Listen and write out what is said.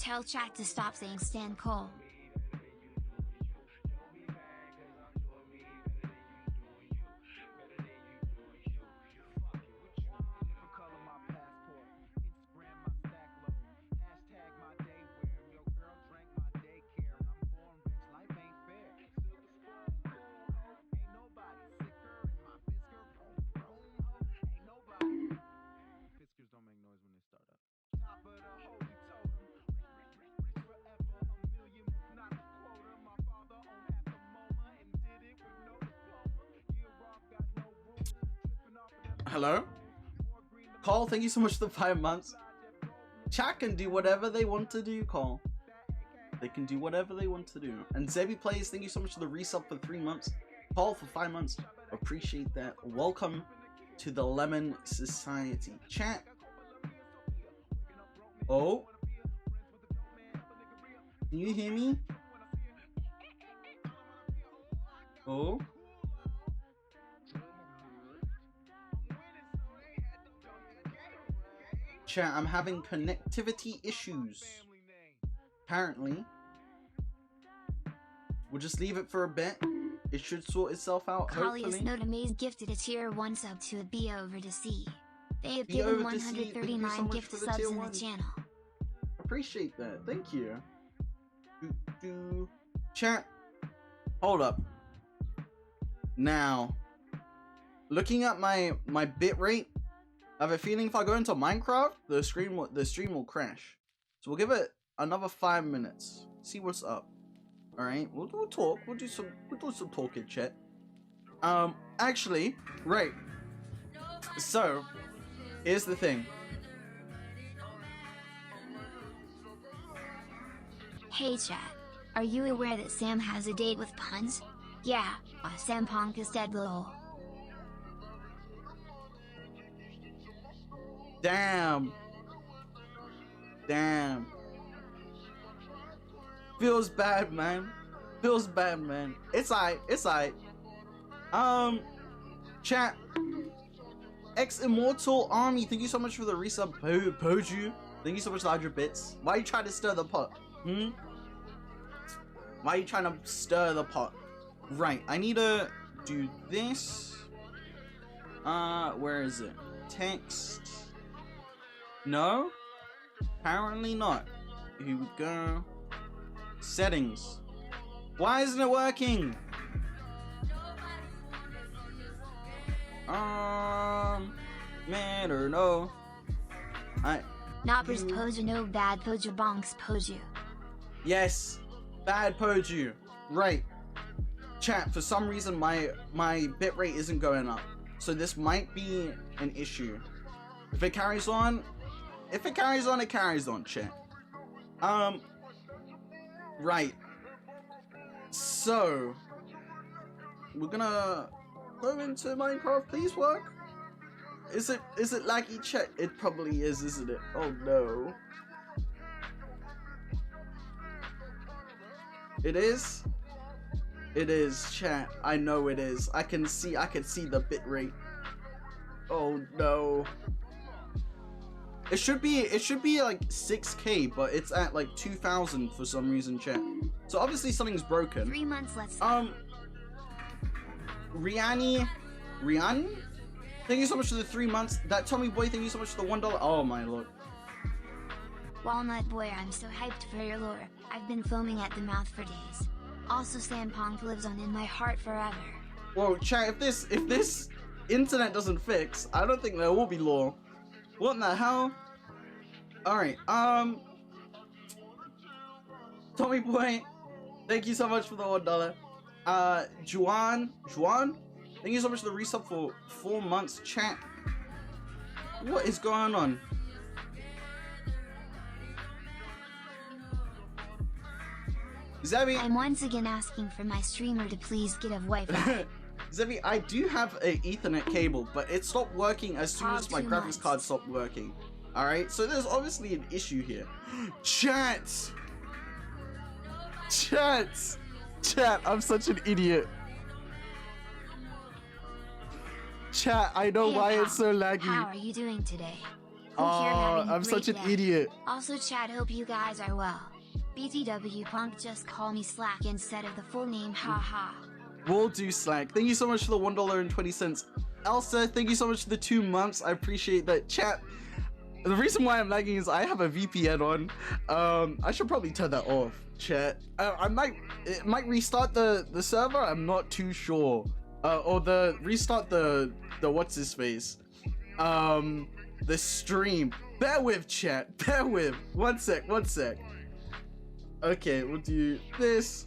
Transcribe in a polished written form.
Tell chat to stop saying Stan Cole. Hello? Cole, thank you so much for the 5 months. Chat can do whatever they want to do, Cole. They can do whatever they want to do. And Zebi Plays, thank you so much for the resub for 3 months. Cole for 5 months. Appreciate that. Welcome to the Lemon Society. Chat. Oh. Can you hear me? Oh. Chat, I'm having connectivity issues. Apparently. We'll just leave it for a bit. It should sort itself out, Kalius hopefully. Notamaze gifted a tier 1 sub to a Be Over to See. They have given 139 gift subs in the channel. Appreciate that. Thank you. Chat. Hold up. Now, looking at my bitrate, I have a feeling if I go into Minecraft, the stream will crash. So we'll give it another 5 minutes. See what's up. All right, we'll talk. We'll do some talking, chat. Actually, right. So, here's the thing. Hey chat, are you aware that Sam has a date with puns? Yeah, Sam Punk is dead lol. Damn. Feels bad, man. Feels bad, man. It's alright. Chat. Ex-Immortal Army, thank you so much for the resub. Poju, thank you so much for 100 bits. Why are you trying to stir the pot? Why are you trying to stir the pot? Right, I need to do this. Where is it? Text. No? Apparently not. Here we go. Settings. Why isn't it working? Man or no. Noppers Poju, no bad Poju, bonks Poju. Yes, bad Poju. Right. Chat, for some reason my bitrate isn't going up. So this might be an issue. If it carries on, it carries on, chat. Right. So, we're gonna go into Minecraft, please work. Is it laggy, chat? It probably is, isn't it? Oh no. It is? It is, chat. I know it is. I can see the bitrate. Oh no. It should be like 6K, but it's at like 2,000 for some reason, chat. So obviously something's broken. 3 months left. Rihanni? Thank you so much for the 3 months. That Tommy Boy, thank you so much for the $1. Oh my lord. Walnut Boy, I'm so hyped for your lore. I've been foaming at the mouth for days. Also, Sam Punk lives on in my heart forever. Whoa, chat, if this internet doesn't fix, I don't think there will be lore. What in the hell? Alright, Tommy Boy, thank you so much for the $1. Juan, thank you so much for the resub for 4 months, chat. What is going on? Zebi, I'm once again asking for my streamer to please get a Wi-Fi. Zebi, I do have an Ethernet cable, but it stopped working as soon as my graphics card stopped working. Alright, so there's obviously an issue here. Chat, I'm such an idiot. Chat, I know Hey, why it's so laggy. How are you doing today? Hope you're having a I'm great such an day. idiot. Also chat, hope you guys are well. BTW Punk, just call me Slack instead of the full name, haha. Will do, Slack. Thank you so much for the $1.20. Elsa, thank you so much for the 2 months. I appreciate that. Chat, the reason why I'm lagging is I have a VPN on. I should probably turn that off, chat. It might restart the server, I'm not too sure. Or restart the what's his face? The stream. Bear with, chat, bear with. One sec. Okay, we'll do this.